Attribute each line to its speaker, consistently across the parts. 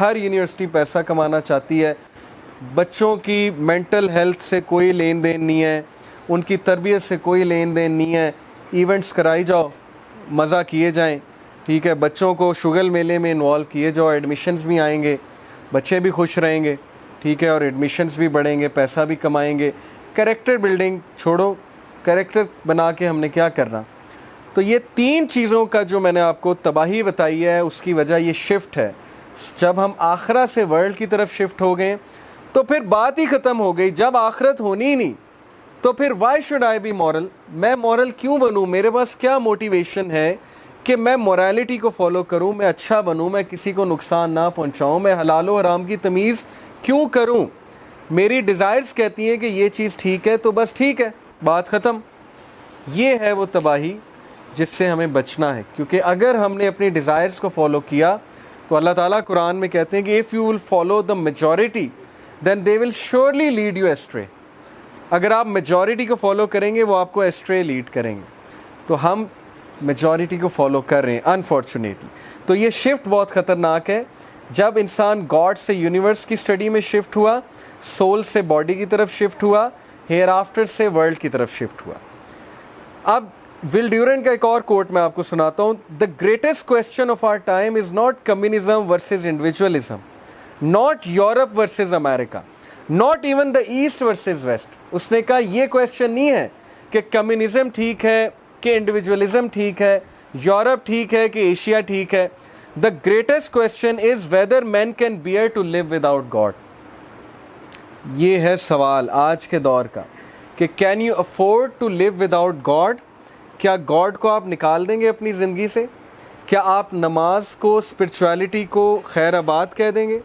Speaker 1: ہر university پیسہ کمانا چاہتی ہے. بچوں کی مینٹل ہیلتھ سے کوئی لین دین نہیں ہے, ان کی تربیت سے کوئی لین دین نہیں ہے. ایونٹس کرائی جاؤ, مزہ کیے جائیں, ٹھیک ہے, بچوں کو شگل میلے میں انوالو کیے جاؤ, ایڈمیشنز بھی آئیں گے, بچے بھی خوش رہیں گے, ٹھیک ہے, اور ایڈمیشنز بھی بڑھیں گے, پیسہ بھی کمائیں گے. کریکٹر بلڈنگ چھوڑو, کریکٹر بنا کے ہم نے کیا کرنا. تو یہ 3 چیزوں کا جو میں نے آپ کو تباہی بتائی ہے, اس کی وجہ یہ شفٹ ہے. جب ہم آخرت سے ورلڈ کی طرف شفٹ ہو گئے تو پھر بات ہی ختم ہو گئی. جب آخرت ہونی ہی نہیں تو پھر why should I be moral, میں مورل کیوں بنوں, میرے پاس کیا موٹیویشن ہے کہ میں مورالٹی کو فالو کروں, میں اچھا بنوں, میں کسی کو نقصان نہ پہنچاؤں, میں حلال و حرام کی تمیز کیوں کروں. میری ڈیزائرز کہتی ہیں کہ یہ چیز ٹھیک ہے تو بس ٹھیک ہے, بات ختم. یہ ہے وہ تباہی جس سے ہمیں بچنا ہے, کیونکہ اگر ہم نے اپنی ڈیزائرز کو فالو کیا تو اللہ تعالیٰ قرآن میں کہتے ہیں کہ if you will follow the majority then they will surely lead you astray. اگر آپ میجورٹی کو فالو کریں گے وہ آپ کو ایسٹرے لیڈ کریں گے. تو ہم میجورٹی کو فالو کر رہے ہیں انفارچونیٹلی. تو یہ شفٹ بہت خطرناک ہے. جب انسان گاڈ سے یونیورس کی اسٹڈی میں شفٹ ہوا, سول سے باڈی کی طرف شفٹ ہوا, ہیئر آفٹر سے ورلڈ کی طرف شفٹ ہوا. اب ول ڈیورنٹ کا ایک اور کوٹ میں آپ کو سناتا ہوں. The greatest question of our time is not communism versus individualism, not Europe versus America, not even the East versus West. اس نے کہا یہ کویسچن نہیں ہے کہ کمیونزم ٹھیک ہے کہ انڈیویجولزم ٹھیک ہے, یورپ ٹھیک ہے کہ ایشیا ٹھیک ہے. The greatest question is whether man can bear to live without God. یہ ہے سوال آج کے دور کا کہ can you afford to live without God. کیا گاڈ کو آپ نکال دیں گے اپنی زندگی سے؟ کیا آپ نماز کو, اسپرچویلٹی کو خیر آباد کہہ دیں گے؟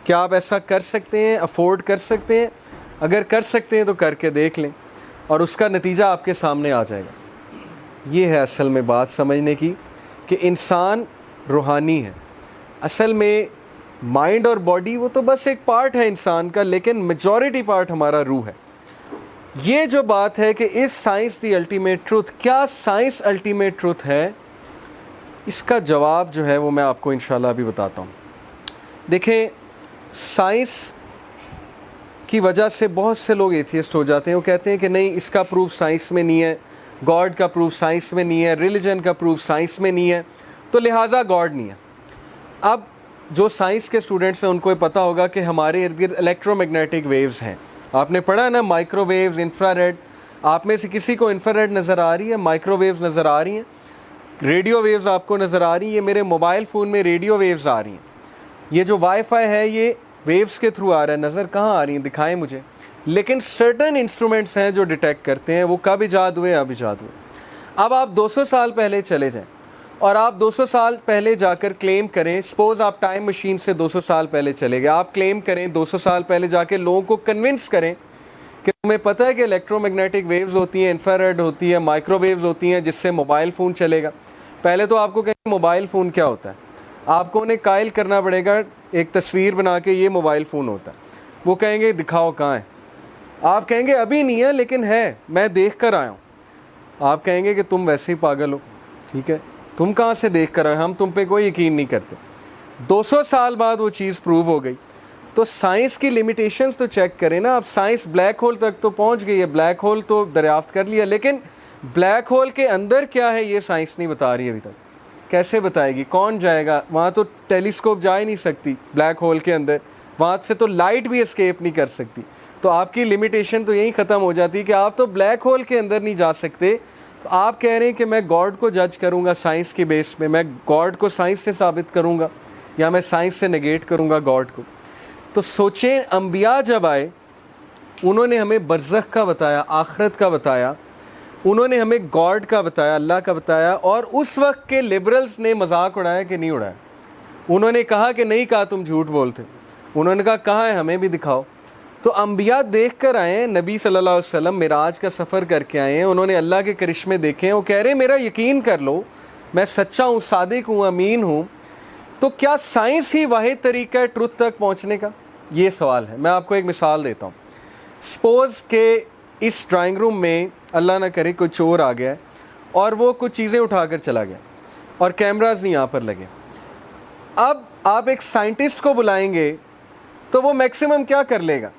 Speaker 1: کیا آپ ایسا کر سکتے ہیں, افورڈ کر سکتے ہیں؟ اگر کر سکتے ہیں تو کر کے دیکھ لیں اور اس کا نتیجہ آپ کے سامنے آ جائے گا. یہ ہے اصل میں بات سمجھنے کی کہ انسان روحانی ہے. اصل میں مائنڈ اور باڈی وہ تو بس ایک پارٹ ہے انسان کا, لیکن میجورٹی پارٹ ہمارا روح ہے. یہ جو بات ہے کہ اس سائنس دی الٹیمیٹ ٹروتھ, کیا سائنس الٹیمیٹ ٹروتھ ہے, اس کا جواب جو ہے وہ میں آپ کو انشاءاللہ ابھی بتاتا ہوں. دیکھیں, سائنس کی وجہ سے بہت سے لوگ ایتھیسٹ ہو جاتے ہیں. وہ کہتے ہیں کہ نہیں, اس کا پروف سائنس میں نہیں ہے, گاڈ کا پروف سائنس میں نہیں ہے, ریلیجن کا پروف سائنس میں نہیں ہے, تو لہٰذا گاڈ نہیں ہے. اب جو سائنس کے اسٹوڈنٹس ہیں ان کو یہ پتہ ہوگا کہ ہمارے ارد گرد الیکٹرو میگنیٹک ویوز ہیں. آپ نے پڑھا نا, مائکرو ویوز, انفرا ریڈ. آپ میں سے کسی کو انفرا ریڈ نظر آ رہی ہے, مائکرو ویوز نظر آ رہی ہیں, ریڈیو ویوز آپ کو نظر آ رہی ہیں؟ یہ میرے موبائل فون میں ریڈیو ویوز آ رہی ہیں. یہ جو وائی فائی ہے یہ ویوز کے تھرو آ رہا ہے. نظر کہاں آ رہی ہیں, دکھائیں مجھے. لیکن سرٹن انسٹرومنٹس ہیں جو ڈیٹیکٹ کرتے ہیں. وہ کب ایجاد ہوئے؟ اب ایجاد ہوئے. اب آپ 200 سال پہلے چلے جائیں اور آپ 200 سال پہلے جا کر کلیم کریں, سپوز آپ ٹائم مشین سے 200 سال پہلے چلے گئے, آپ کلیم کریں 200 سال پہلے جا کے لوگوں کو کنونس کریں کہ تمہیں پتہ ہے کہ الیکٹرو میگنیٹک ویوز ہوتی ہیں, انفرا ریڈ ہوتی ہے, مائکرو ویوز ہوتی ہیں, جس سے موبائل فون چلے گا. پہلے تو آپ کو کہیں موبائل فون کیا ہوتا ہے, آپ کو انہیں قائل کرنا پڑے گا ایک تصویر بنا کے یہ موبائل فون ہوتا ہے. وہ کہیں گے دکھاؤ کہاں ہے. آپ کہیں گے ابھی نہیں ہے لیکن ہے, میں دیکھ کر آیا ہوں. آپ کہیں گے کہ تم ویسے ہی پاگل ہو, ٹھیک ہے, تم کہاں سے دیکھ کر آئے, ہم تم پہ کوئی یقین نہیں کرتے. 200 سال بعد وہ چیز پروو ہو گئی. تو سائنس کی لمیٹیشنز تو چیک کریں نا. اب سائنس بلیک ہول تک تو پہنچ گئی ہے, بلیک ہول تو دریافت کر لیا, لیکن بلیک ہول کے اندر کیا ہے یہ سائنس نہیں بتا رہی ابھی تک. کیسے بتائے گی, کون جائے گا وہاں؟ تو ٹیلیسکوپ جا ہی نہیں سکتی بلیک ہول کے اندر, وہاں سے تو لائٹ بھی اسکیپ نہیں کر سکتی. تو آپ کی لمیٹیشن تو یہی ختم ہو جاتی کہ آپ تو بلیک ہول کے اندر نہیں جا سکتے. تو آپ کہہ رہے ہیں کہ میں گاڈ کو جج کروں گا سائنس کے بیس پہ, میں گاڈ کو سائنس سے ثابت کروں گا یا میں سائنس سے نگیٹ کروں گا گاڈ کو. تو سوچیں, انبیاء جب آئے انہوں نے ہمیں برزخ کا بتایا, آخرت کا بتایا, انہوں نے ہمیں گاڈ کا بتایا, اللہ کا بتایا, اور اس وقت کے لبرلز نے مذاق اڑایا کہ نہیں اڑایا. انہوں نے کہا کہ نہیں کہا, تم جھوٹ بولتے. انہوں نے کہا کہاں ہے, ہمیں بھی دکھاؤ. تو انبیاء دیکھ کر آئے ہیں, نبی صلی اللہ علیہ وسلم معراج کا سفر کر کے آئے ہیں, انہوں نے اللہ کے کرشمے دیکھے ہیں. وہ کہہ رہے ہیں میرا یقین کر لو, میں سچا ہوں, صادق ہوں, امین ہوں. تو کیا سائنس ہی واحد طریقہ ہے ٹروتھ تک پہنچنے کا؟ یہ سوال ہے. میں آپ کو ایک مثال دیتا ہوں. سپوز کہ اس ڈرائنگ روم میں اللہ نہ کرے کوئی چور آ گیا اور وہ کچھ چیزیں اٹھا کر چلا گیا اور کیمراز نہیں یہاں پر لگے. اب آپ ایک سائنٹسٹ کو بلائیں گے تو وہ میکسیمم کیا کر لے گا؟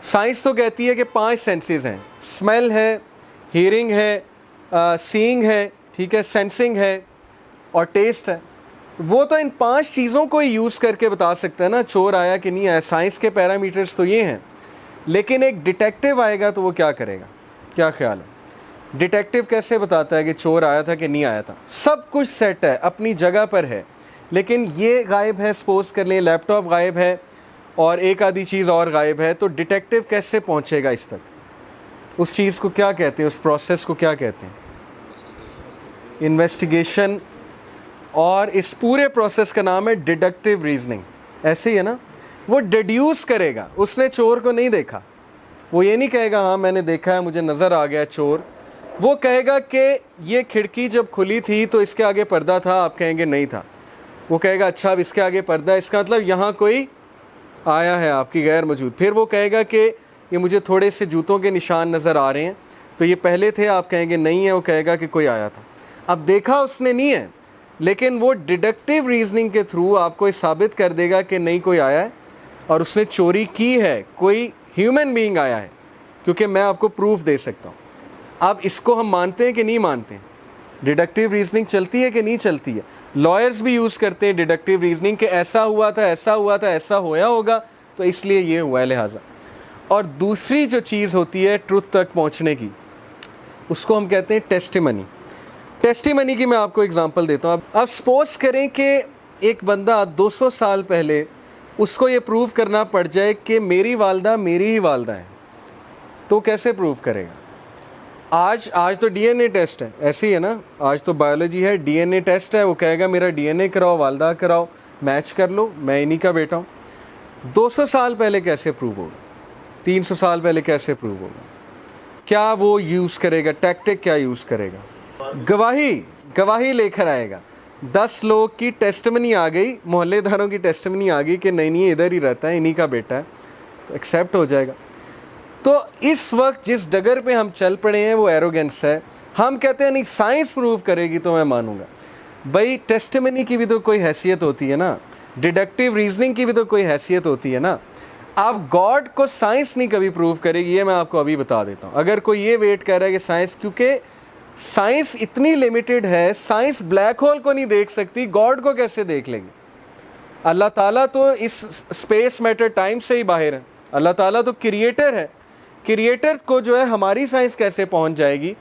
Speaker 1: سائنس تو کہتی ہے کہ 5 سینسز ہیں، اسمیل ہے، ہیئرنگ ہے، سینگ ہے، ٹھیک ہے، سینسنگ ہے اور ٹیسٹ ہے. وہ تو ان 5 چیزوں کو ہی یوز کر کے بتا سکتا ہے نا چور آیا کہ نہیں آیا. سائنس کے پیرامیٹرز تو یہ ہیں. لیکن ایک ڈیٹیکٹیو آئے گا تو وہ کیا کرے گا؟ کیا خیال ہے؟ ڈیٹیکٹیو کیسے بتاتا ہے کہ چور آیا تھا کہ نہیں آیا تھا؟ سب کچھ سیٹ ہے، اپنی جگہ پر ہے، لیکن یہ غائب ہے، سپوز کر لیں لیپ ٹاپ غائب ہے اور ایک آدھی چیز اور غائب ہے، تو ڈیٹیکٹیو کیسے پہنچے گا اس تک؟ اس چیز کو کیا کہتے ہیں؟ اس پروسیس کو کیا کہتے ہیں؟ انویسٹیگیشن. اور اس پورے پروسیس کا نام ہے ڈیڈکٹیو ریزننگ. ایسے ہی ہے نا؟ وہ ڈیڈیوس کرے گا. اس نے چور کو نہیں دیکھا، وہ یہ نہیں کہے گا ہاں میں نے دیکھا ہے، مجھے نظر آ گیا چور. وہ کہے گا کہ یہ کھڑکی جب کھلی تھی تو اس کے آگے پردہ تھا، آپ کہیں گے نہیں تھا. وہ کہے گا اچھا اب اس کے آگے پردہ ہے، اس کا مطلب یہاں کوئی آیا ہے آپ کی غیر موجود. پھر وہ کہے گا کہ یہ مجھے تھوڑے سے جوتوں کے نشان نظر آ رہے ہیں، تو یہ پہلے تھے، آپ کہیں گے نہیں ہے. وہ کہے گا کہ کوئی آیا تھا. اب دیکھا اس نے نہیں ہے، لیکن وہ ڈیڈکٹیو ریزننگ کے تھرو آپ کو ثابت کر دے گا کہ نہیں کوئی آیا ہے اور اس نے چوری کی ہے، کوئی ہیومن بینگ آیا ہے، کیونکہ میں آپ کو پروف دے سکتا ہوں. اب اس کو ہم مانتے ہیں کہ نہیں مانتے ہیں؟ ڈیڈکٹیو ریزننگ چلتی ہے کہ نہیں چلتی ہے؟ لائرز بھی یوز کرتے ہیں ڈیڈکٹیو ریزننگ کہ ایسا ہوا تھا، ایسا ہوا تھا، ایسا ہویا ہوگا تو اس لیے یہ ہوا ہے لہٰذا. اور دوسری جو چیز ہوتی ہے ٹروتھ تک پہنچنے کی، اس کو ہم کہتے ہیں ٹیسٹیمنی. ٹیسٹیمنی کی میں آپ کو اگزامپل دیتا ہوں. اب سپوز کریں کہ ایک بندہ 200 سال پہلے اس کو یہ پروو کرنا پڑ جائے کہ میری والدہ میری ہی والدہ ہے، تو کیسے پروو کرے گا؟ آج تو ڈی این اے ٹیسٹ ہے، ایسے ہی ہے نا؟ آج تو بایولوجی ہے، ڈی این اے ٹیسٹ ہے. وہ کہے گا میرا ڈی این اے کراؤ، والدہ کراؤ، میچ کر لو، میں انہی کا بیٹا ہوں. 200 سال پہلے کیسے پروو ہوگا؟ 300 سال پہلے کیسے پروو ہوگا؟ کیا وہ یوز کرے گا؟ ٹیکٹک کیا یوز کرے گا؟ گواہی لے کر آئے گا. 10 لوگ کی ٹیسٹمنی آ گئی، محلے داروں کی ٹیسٹمنی آ گئی کہ نہیں ادھر ہی رہتا ہے، انہی کا بیٹا ہے، تو ایکسیپٹ ہو جائے گا. تو اس وقت جس ڈگر پہ ہم چل پڑے ہیں وہ ایروگنس ہے. ہم کہتے ہیں نہیں سائنس پروو کرے گی تو میں مانوں گا. بھائی ٹیسٹمنی کی بھی تو کوئی حیثیت ہوتی ہے نا، ڈیڈکٹیو ریزننگ کی بھی تو کوئی حیثیت ہوتی ہے نا. اب گاڈ کو سائنس نہیں کبھی پروو کرے گی، یہ میں آپ کو ابھی بتا دیتا ہوں. اگر کوئی یہ ویٹ کر رہا ہے کہ سائنس، کیونکہ سائنس اتنی لیمیٹڈ ہے، سائنس بلیک ہول کو نہیں دیکھ سکتی، گاڈ کو کیسے دیکھ لے گی؟ اللہ تعالیٰ تو اس اسپیس میٹر ٹائم سے ہی باہر ہے. اللہ تعالیٰ تو کریٹر ہے. کریٹر کو جو ہے ہماری سائنس کیسے پہنچ جائے گی؟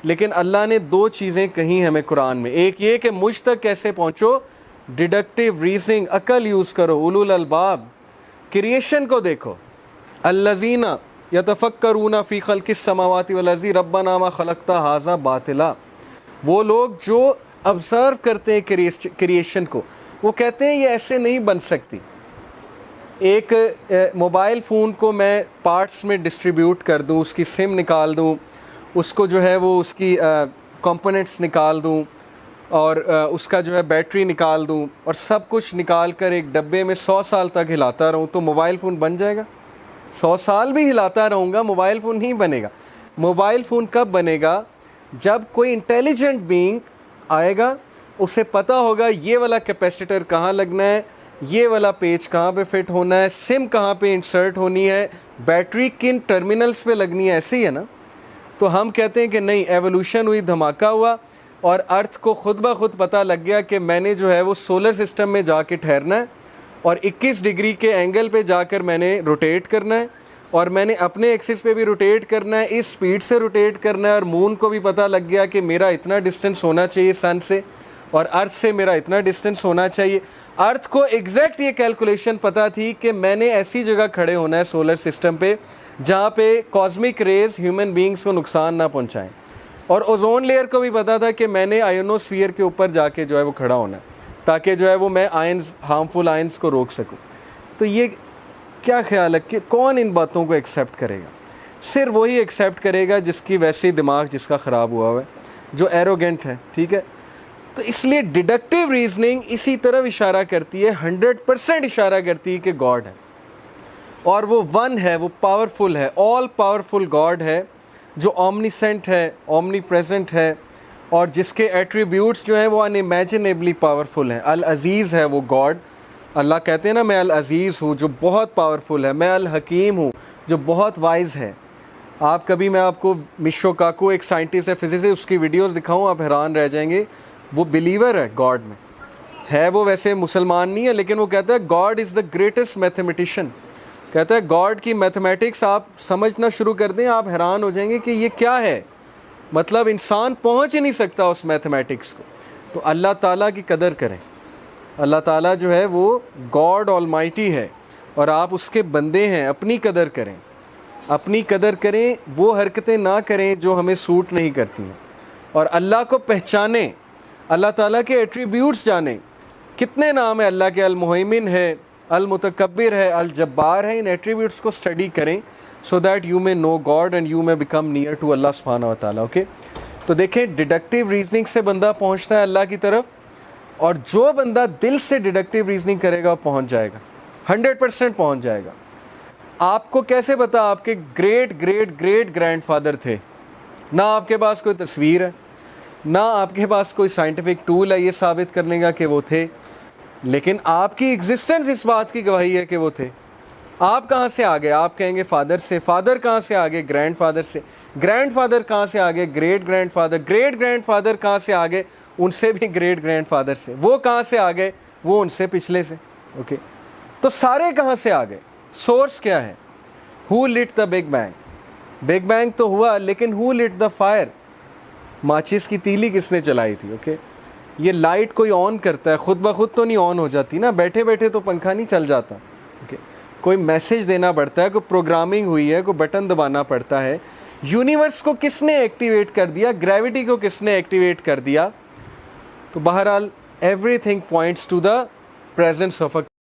Speaker 1: لیکن اللہ نے 2 چیزیں کہیں ہمیں قرآن میں. ایک یہ کہ مجھ تک کیسے پہنچو، ڈیڈکٹیو ریزننگ، عقل یوز کرو، اولو الالباب. کریشن کو دیکھو، الذین یتفکرون فی خلق السماوات والارض ربنا ما خلقت ھذا باطلا. وہ لوگ جو آبزرو کرتے ہیں کریشن کو، وہ کہتے ہیں یہ ایسے نہیں بن سکتی. ایک موبائل فون کو میں پارٹس میں ڈسٹریبیوٹ کر دوں، اس کی سم نکال دوں، اس کو جو ہے وہ اس کی کمپوننٹس نکال دوں اور اس کا جو ہے بیٹری نکال دوں اور سب کچھ نکال کر ایک ڈبے میں 100 سال تک ہلاتا رہوں، تو موبائل فون بن جائے گا؟ 100 سال بھی ہلاتا رہوں گا موبائل فون نہیں بنے گا. موبائل فون کب بنے گا؟ جب کوئی انٹیلیجنٹ بینگ آئے گا، اسے پتہ ہوگا یہ والا کیپیسیٹر کہاں لگنا ہے، یہ والا پیج کہاں پہ فٹ ہونا ہے، سم کہاں پہ انسرٹ ہونی ہے، بیٹری کن ٹرمینلز پہ لگنی ہے. ایسے ہی ہے نا؟ تو ہم کہتے ہیں کہ نہیں، ایوولوشن ہوئی، دھماکہ ہوا اور ارتھ کو خود بخود پتہ لگ گیا کہ میں نے جو ہے وہ سولر سسٹم میں جا کے ٹھہرنا ہے اور 21 ڈگری کے اینگل پہ جا کر میں نے روٹیٹ کرنا ہے اور میں نے اپنے ایکسس پہ بھی روٹیٹ کرنا ہے، اس سپیڈ سے روٹیٹ کرنا ہے. اور مون کو بھی پتہ لگ گیا کہ میرا اتنا ڈسٹینس ہونا چاہیے سن سے اور ارتھ سے میرا اتنا ڈسٹینس ہونا چاہیے. ارتھ کو ایگزیکٹ یہ کیلکولیشن پتہ تھی کہ میں نے ایسی جگہ کھڑے ہونا ہے سولر سسٹم پہ جہاں پہ کاسمک ریز ہیومن بینگز کو نقصان نہ پہنچائیں. اور اوزون لیئر کو بھی پتا تھا کہ میں نے آئونوسفیئر کے اوپر جا کے جو ہے وہ کھڑا ہونا ہے تاکہ جو ہے وہ میں ہارمفل آئنز کو روک سکوں. تو یہ کیا خیال ہے کہ کون ان باتوں کو ایکسیپٹ کرے گا؟ صرف وہی ایکسیپٹ کرے گا جس کی ویسی دماغ جس کا خراب ہوا ہوا ہے، جو ایروگنٹ ہے. ٹھیک ہے؟ تو اس لیے ڈیڈکٹیو ریزننگ اسی طرف اشارہ کرتی ہے، 100% اشارہ کرتی ہے کہ گاڈ ہے اور وہ ون ہے، وہ پاورفل ہے، آل پاورفل گاڈ ہے جو اومنیسینٹ ہے، اومنی پریزنٹ ہے اور جس کے ایٹریبیوٹس جو ہیں وہ ان امیجنیبلی پاورفل ہیں. العزیز ہے وہ گاڈ اللہ کہتے ہیں نا میں العزیز ہوں جو بہت پاورفل ہے، میں الحکیم ہوں جو بہت وائز ہے. آپ کبھی میں آپ کو مشو کاکو ایک سائنٹسٹ ہے فزسسٹ، اس کی ویڈیوز دکھاؤں آپ حیران رہ جائیں گے. وہ بلیور ہے گاڈ میں، ہے وہ ویسے مسلمان نہیں ہے لیکن وہ کہتا ہے God is the greatest mathematician. کہتا ہے گاڈ کی میتھمیٹکس آپ سمجھنا شروع کر دیں آپ حیران ہو جائیں گے کہ یہ کیا ہے، مطلب انسان پہنچ ہی نہیں سکتا اس میتھمیٹکس کو. تو اللہ تعالیٰ کی قدر کریں. اللہ تعالیٰ جو ہے وہ گاڈ آلمائٹی ہے اور آپ اس کے بندے ہیں. اپنی قدر کریں، اپنی قدر کریں، وہ حرکتیں نہ کریں جو ہمیں سوٹ نہیں کرتی ہیں. اور اللہ کو پہچانیں، اللہ تعالیٰ کے ایٹریبیوٹس جانیں. کتنے نام ہیں اللہ کے، المہیمن ہے، المتکبر ہے، الجبار ہے. ان ایٹریبیوٹس کو اسٹڈی کریں so that you may know God and you may become near to اللہ سبحانہ وتعالیٰ. اوکے، تو دیکھیں ڈیڈکٹیو ریزننگ سے بندہ پہنچتا ہے اللہ کی طرف، اور جو بندہ دل سے ڈیڈکٹیو ریزننگ کرے گا وہ پہنچ جائے گا، 100% پہنچ جائے گا. آپ کو کیسے پتا آپ کے great great great grand father تھے؟ نہ آپ کے پاس کوئی تصویر ہے، نہ آپ کے پاس کوئی سائنٹیفک ٹول ہے یہ ثابت کرنے کا کہ وہ تھے، لیکن آپ کی ایگزسٹنس اس بات کی گواہی ہے کہ وہ تھے. آپ کہاں سے آگے؟ آپ کہیں گے فادر سے. فادر کہاں سے آگے؟ گرینڈ فادر سے. گرینڈ فادر کہاں سے آگے؟ Great grand father. Great grand father کہاں سے آگے؟ ان سے بھی گریٹ گرینڈ فادر سے. وہ کہاں سے آگے؟ وہ ان سے پچھلے سے. اوکے، تو سارے کہاں سے آگے؟ سورس کیا ہے؟ Who lit the big bang? Big bang تو ہوا لیکن ہو لٹ دا فائر؟ ماچس کی تیلی کس نے چلائی تھی؟ اوکے، یہ لائٹ کوئی آن کرتا ہے، خود بخود تو نہیں آن ہو جاتی نا، بیٹھے بیٹھے تو پنکھا نہیں چل جاتا. اوکے، کوئی میسج دینا پڑتا ہے، کوئی پروگرامنگ ہوئی ہے، کوئی بٹن دبانا پڑتا ہے. یونیورس کو کس نے ایکٹیویٹ کر دیا؟ گریوٹی کو کس نے ایکٹیویٹ کر دیا؟ تو بہرحال everything points to the presence of a